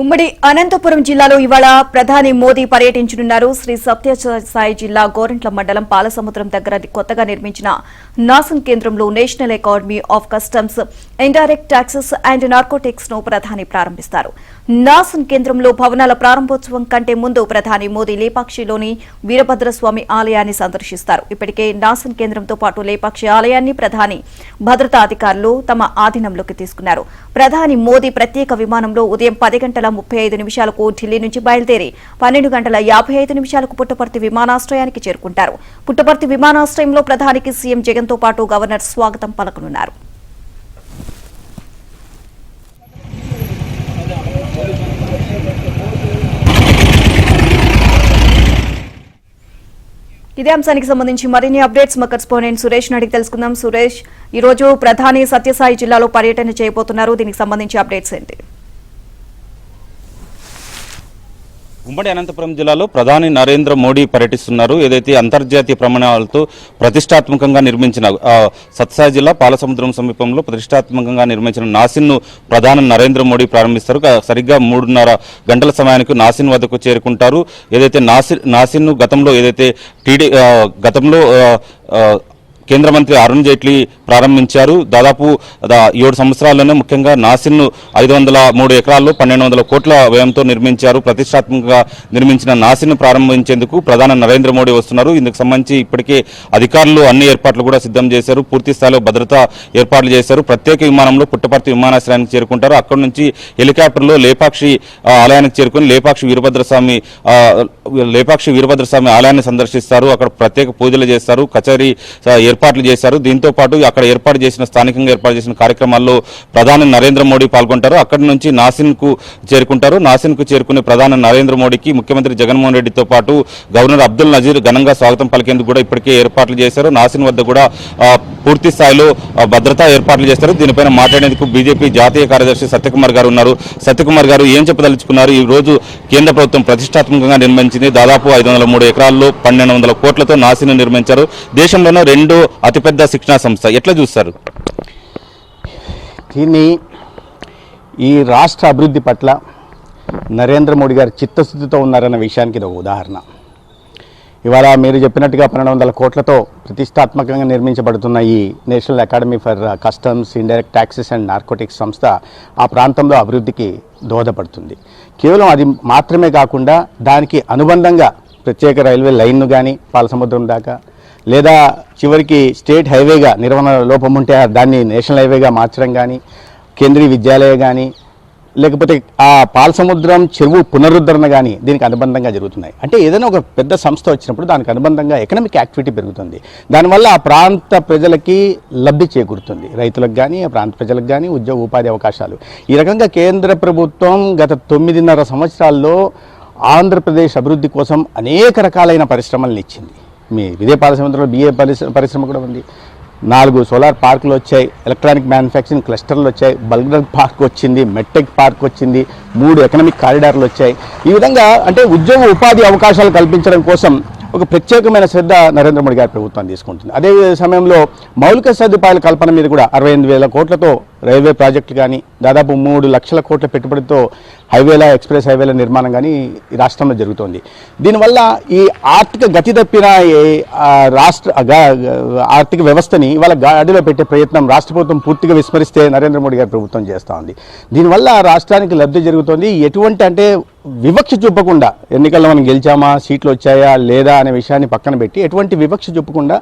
ఉమ్మడి అనంతపురం జిల్లాలో ఇవాళ ప్రధాని మోదీ పర్యటించనున్నారు. శ్రీ సత్యసాయి జిల్లా గోరంట్ల మండలం పాలసముద్రం దగ్గర కొత్తగా నిర్మించిన నాసన్ కేంద్రంలో national academy of customs, indirect taxes and narcotics ను ప్రధాని ప్రారంభిస్తారు. నాసన్ కేంద్రంలో భవనాల ప్రారంభోత్సవం కంటే ముందు ప్రధాని మోదీ లేపాక్షిలోని వీరభద్రస్వామి ఆలయాన్ని సందర్శిస్తారు. ఇప్పటికే నాసన్ కేంద్రంతో పాటు లేపాక్షి ఆలయాన్ని ప్రధాని భద్రతా అధికారులు తమ ఆధీనంలోకి తీసుకున్నారు. ప్రధాని మోదీ ప్రత్యేక విమానంలో ఉదయం 10:35 ఢిల్లీ నుంచి బయలుదేరి 12:55 పుట్టపర్తి విమానాశ్రయానికి చేరుకుంటారు. పుట్టపర్తి విమానాశ్రయంలో ప్రధానికి సీఎం జగన్ తో పాటు గవర్నర్ స్వాగతం పలకనున్నారు. ఇదే అంశానికి సంబంధించి మరిన్ని అప్డేట్స్ మా కరెస్పాండెంట్ సురేష్ అడిగి తెలుసుకుందాం. సురేష్, ఈ రోజు ప్రధాని సత్యసాయి జిల్లాలో పర్యటన చేయబోతున్నారు. దీనికి సంబంధించి అప్డేట్స్ ఏంటి? ఉమ్మడి అనంతపురం జిల్లాలో ప్రధాని నరేంద్ర మోడీ పర్యటిస్తున్నారు. ఏదైతే అంతర్జాతీయ ప్రమాణాలతో ప్రతిష్టాత్మకంగా నిర్మించిన సత్యసాయి జిల్లా పాలసముద్రం సమీపంలో ప్రతిష్టాత్మకంగా నిర్మించిన నాసిన్ ను ప్రధాని నరేంద్ర మోడీ ప్రారంభిస్తారు. సరిగ్గా 3:30 గంటల సమయానికి నాసిన్ వద్దకు చేరుకుంటారు. ఏదైతే నాసిన్ ను గతంలో కేంద్ర మంత్రి అరుణ్ జైట్లీ ప్రారంభించారు. దాదాపు 7 సంవత్సరాల్లోనే ముఖ్యంగా నాసిన్ 503 ఎకరాల్లో 1200 కోట్ల వ్యయంతో నిర్మించారు. ప్రతిష్టాత్మకంగా నిర్మించిన నాసిన్ ప్రారంభించేందుకు ప్రధాని నరేంద్ర మోడీ వస్తున్నారు. ఇందుకు సంబంధించి ఇప్పటికే అధికారులు అన్ని ఏర్పాట్లు కూడా సిద్ధం చేశారు. పూర్తి స్థాయిలో భద్రతా ఏర్పాట్లు చేశారు. ప్రత్యేక విమానంలో పుట్టపర్తి విమానాశ్రయానికి చేరుకుంటారు. అక్కడి నుంచి హెలికాప్టర్లో లేపాక్షి ఆలయానికి చేరుకుని లేపాక్షి వీరభద్రస్వామి ఆలయాన్ని సందర్శిస్తారు. అక్కడ ప్రత్యేక పూజలు చేస్తారు. కచేరీ ఏర్పాట్లు చేశారు. దీంతో పాటు అక్కడ స్థానికంగా ఏర్పాటు చేసిన కార్యక్రమాల్లో ప్రధాని నరేంద్ర మోడీ పాల్గొంటారు. అక్కడి నుంచి నాసిన్ కు చేరుకుంటారు. నాసిన్ కు చేరుకునే ప్రధాని నరేంద్ర మోడీకి ముఖ్యమంత్రి జగన్మోహన్ రెడ్డితో పాటు గవర్నర్ అబ్దుల్ నజీర్ ఘనంగా స్వాగతం పలికేందుకు కూడా ఇప్పటికే ఏర్పాట్లు చేశారు. నాసిన్ వద్ద కూడా పూర్తి స్థాయిలో భద్రతా ఏర్పాట్లు చేస్తారు. దీనిపైన మాట్లాడేందుకు బీజేపీ జాతీయ కార్యదర్శి సత్యకుమార్ గారు ఉన్నారు. సత్యకుమార్ గారు, ఏం చెప్పదలుచుకున్నారు? ఈ రోజు కేంద్ర ప్రభుత్వం ప్రతిష్టాత్మకంగా నిర్మించింది. దాదాపు 503 ఎకరాల్లో 1200 కోట్లతో నాసిన్ నిర్మించారు. దేశంలోనే 2వ అతిపెద్ద శిక్షణా సంస్థ. ఎట్లా చూస్తారు దీన్ని? ఈ రాష్ట్ర అభివృద్ధి పట్ల నరేంద్ర మోడీ గారు చిత్తశుద్ధితో ఉన్నారన్న విషయానికి ఇది ఒక ఉదాహరణ. ఇవాళ మీరు చెప్పినట్టుగా 1200 కోట్లతో ప్రతిష్టాత్మకంగా నిర్మించబడుతున్న ఈ national academy for customs, indirect taxes and narcotics సంస్థ ఆ ప్రాంతంలో అభివృద్ధికి దోహదపడుతుంది. కేవలం అది మాత్రమే కాకుండా దానికి అనుబంధంగా ప్రత్యేక రైల్వే లైన్ను కానీ పాలసముద్రం దాకా, లేదా చివరికి స్టేట్ హైవేగా నిర్వహణ లోపం ఉంటే దాన్ని నేషనల్ హైవేగా మార్చడం కానీ, కేంద్రీయ విద్యాలయ కానీ, లేకపోతే ఆ పాలసముద్రం చెరువు పునరుద్ధరణ కానీ దీనికి అనుబంధంగా జరుగుతున్నాయి. అంటే ఏదైనా ఒక పెద్ద సంస్థ వచ్చినప్పుడు దానికి అనుబంధంగా ఎకనామిక్ యాక్టివిటీ పెరుగుతుంది. దానివల్ల ఆ ప్రాంత ప్రజలకి లబ్ధి చేకూరుతుంది. రైతులకు కానీ, ఆ ప్రాంత ప్రజలకు కానీ ఉద్యోగ ఉపాధి అవకాశాలు. ఈ రకంగా కేంద్ర ప్రభుత్వం గత 9.5 సంవత్సరాల్లో ఆంధ్రప్రదేశ్ అభివృద్ధి కోసం అనేక రకాలైన పరిశ్రమలను ఇచ్చింది. ఇదే పాలసముద్రంలో BA పరిశ్రమ కూడా ఉంది. 4 సోలార్ పార్కులు వచ్చాయి, ఎలక్ట్రానిక్ మ్యానుఫ్యాక్చరింగ్ క్లస్టర్లు వచ్చాయి, బల్క్ పార్క్ వచ్చింది, మెట్టెక్ పార్క్ వచ్చింది, 3 ఎకనామిక్ కారిడార్లు వచ్చాయి. ఈ విధంగా అంటే ఉద్యోగ ఉపాధి అవకాశాలు కల్పించడం కోసం ఒక ప్రత్యేకమైన శ్రద్ధ నరేంద్ర మోడీ గారి ప్రభుత్వం తీసుకుంటుంది. అదే సమయంలో మౌలిక సదుపాయాల కల్పన మీద కూడా 68,000 కోట్లతో రైల్వే ప్రాజెక్టులు కానీ, దాదాపు 3 లక్షల కోట్ల పెట్టుబడితో ఎక్స్ప్రెస్ హైవేల నిర్మాణం కానీ ఈ రాష్ట్రంలో జరుగుతోంది. దీనివల్ల ఈ ఆర్థిక గతి తప్పిన రాష్ట్ర ఆర్థిక వ్యవస్థని ఇవాళ గాడిలో పెట్టే ప్రయత్నం రాష్ట్ర ప్రభుత్వం పూర్తిగా విస్మరిస్తే నరేంద్ర మోడీ గారి ప్రభుత్వం చేస్తూ ఉంది. దీనివల్ల రాష్ట్రానికి లబ్ధి జరుగుతోంది. ఎటువంటి అంటే వివక్ష చూపకుండా, ఎన్నికల్లో మనం గెలిచామా, సీట్లు వచ్చాయా లేదా అనే విషయాన్ని పక్కన పెట్టి ఎటువంటి వివక్ష చూపకుండా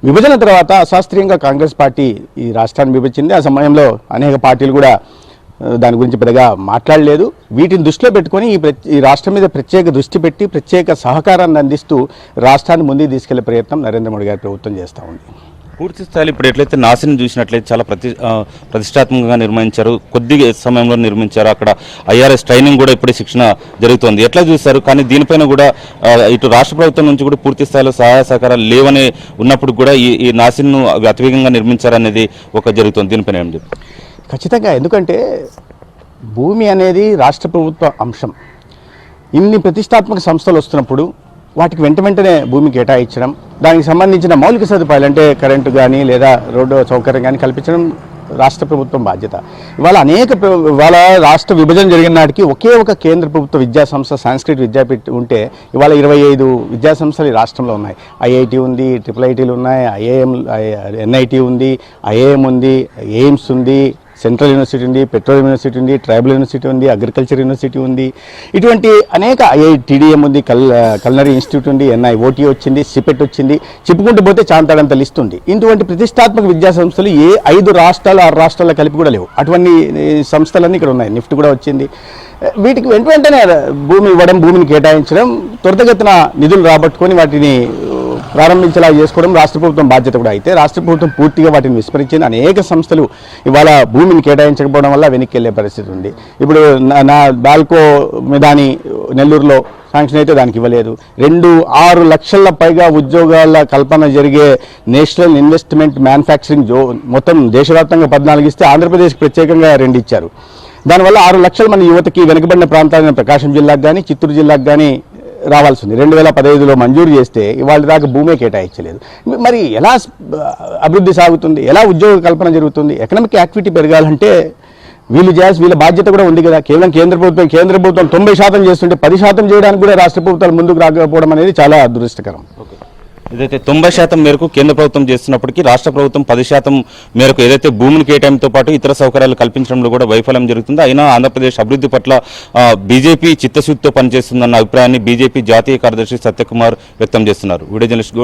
విభజన తర్వాత అశాస్త్రీయంగా కాంగ్రెస్ పార్టీ ఈ రాష్ట్రాన్ని విభజించింది. ఆ సమయంలో అనేక పార్టీలు కూడా దాని గురించి పెద్దగా మాట్లాడలేదు. వీటిని దృష్టిలో పెట్టుకొని ఈ రాష్ట్రం మీద ప్రత్యేక దృష్టి పెట్టి ప్రత్యేక సహకారాన్ని అందిస్తూ రాష్ట్రాన్ని ముందుకు తీసుకెళ్లే ప్రయత్నం నరేంద్ర మోడీ గారి ప్రభుత్వం చేస్తూ ఉంది. పూర్తి స్థాయిలో ఇప్పుడు ఎట్లయితే నాసిన్ చూసినట్లయితే చాలా ప్రతిష్టాత్మకంగా నిర్మించారు. కొద్ది సమయంలో నిర్మించారు. అక్కడ IRS ట్రైనింగ్ కూడా ఇప్పుడే శిక్షణ జరుగుతోంది. ఎట్లా చూస్తారు? కానీ దీనిపైన కూడా ఇటు రాష్ట్ర ప్రభుత్వం నుంచి కూడా పూర్తి స్థాయిలో సహాయ సహకారాలు లేవనే ఉన్నప్పుడు కూడా ఈ నాసిన్ను అతివేగంగా నిర్మించారనేది జరుగుతుంది. దీనిపైన ఏం చెప్తారు? ఖచ్చితంగా. ఎందుకంటే భూమి అనేది రాష్ట్ర ప్రభుత్వ అంశం. ఇన్ని ప్రతిష్టాత్మక సంస్థలు వస్తున్నప్పుడు వాటికి వెంటనే భూమి కేటాయించడం, దానికి సంబంధించిన మౌలిక సదుపాయాలు అంటే కరెంటు కానీ లేదా రోడ్డు సౌకర్యం కానీ కల్పించడం రాష్ట్ర ప్రభుత్వం బాధ్యత. ఇవాళ రాష్ట్ర విభజన జరిగిన నాటికి ఒకే ఒక కేంద్ర ప్రభుత్వ విద్యా సంస్థ సంస్కృత్ విద్యాపీఠ ఉంటే ఇవాళ 25 విద్యా సంస్థలు ఈ రాష్ట్రంలో ఉన్నాయి. ఐఐటి ఉంది, IIITలు ఉన్నాయి, NIT ఉంది, IIM ఉంది, ఎయిమ్స్ ఉంది, సెంట్రల్ యూనివర్సిటీ ఉంది, పెట్రోలియం యూనివర్సిటీ ఉంది, ట్రైబల్ యూనివర్సిటీ ఉంది, అగ్రికల్చర్ యూనివర్సిటీ ఉంది. ఇటువంటి అనేక TDM ఉంది, కల్నరీ ఇన్స్టిట్యూట్ ఉంది, NIOT వచ్చింది, సిపెట్ వచ్చింది, చెప్పుకుంటూ పోతే చాంతాడంత లిస్ట్ ఉంది. ఇటువంటి ప్రతిష్టాత్మక విద్యా సంస్థలు 5 రాష్ట్రాలు 6 రాష్ట్రాల్లో కలిపి కూడా లేవు. అటువంటి సంస్థలన్నీ ఇక్కడ ఉన్నాయి. నిఫ్ట్ కూడా వచ్చింది. వీటికి వెంటనే భూమి ఇవ్వడం, భూమిని కేటాయించడం, త్వరితగతిన నిధులు రాబట్టుకొని వాటిని ప్రారంభించేలా చేసుకోవడం రాష్ట్ర ప్రభుత్వం బాధ్యత కూడా. అయితే రాష్ట్ర ప్రభుత్వం పూర్తిగా వాటిని విస్మరించింది. అనేక సంస్థలు ఇవాళ భూమిని కేటాయించకపోవడం వల్ల వెనక్కి వెళ్ళే పరిస్థితి ఉంది. ఇప్పుడు నా బాల్కో మిదాని నెల్లూరులో శాంక్షన్ అయితే దానికి ఇవ్వలేదు. 6 లక్షల పైగా ఉద్యోగాల కల్పన జరిగే నేషనల్ ఇన్వెస్ట్మెంట్ మ్యానుఫ్యాక్చరింగ్ మొత్తం దేశవ్యాప్తంగా 14 ఇస్తే ఆంధ్రప్రదేశ్కి ప్రత్యేకంగా 2 ఇచ్చారు. దానివల్ల 6 లక్షల మంది యువతకి వెనుకబడిన ప్రాంతాలైన ప్రకాశం జిల్లాకు కానీ చిత్తూరు జిల్లాకు కానీ రావాల్సి ఉంది. 2015లో మంజూరు చేస్తే ఇవాళ దాకా భూమే కేటాయించలేదు. మరి ఎలా అభివృద్ధి సాగుతుంది? ఎలా ఉద్యోగ కల్పన జరుగుతుంది? ఎకనామిక్ యాక్టివిటీ పెరగాలంటే వీళ్ళ బాధ్యత కూడా ఉంది కదా. కేవలం కేంద్ర ప్రభుత్వం 90% చేస్తుంటే 10% చేయడానికి కూడా రాష్ట్ర ప్రభుత్వాలు ముందుకు రాకపోవడం అనేది చాలా దురదృష్టకరం. ఏదైతే 90% మేరకు కేంద్ర ప్రభుత్వం చేస్తున్నప్పటికీ రాష్ట్ర ప్రభుత్వం 10% మేరకు ఏదైతే భూమిని కేటాయింపుతో పాటు ఇతర సౌకర్యాలు కల్పించడంలో కూడా వైఫల్యం జరుగుతుంది. అయినా ఆంధ్రప్రదేశ్ అభివృద్ధి పట్ల బీజేపీ చిత్తశుద్ధితో పనిచేస్తుందన్న అభిప్రాయాన్ని బీజేపీ జాతీయ కార్యదర్శి సత్యకుమార్ వ్యక్తం చేస్తున్నారు. Video journalist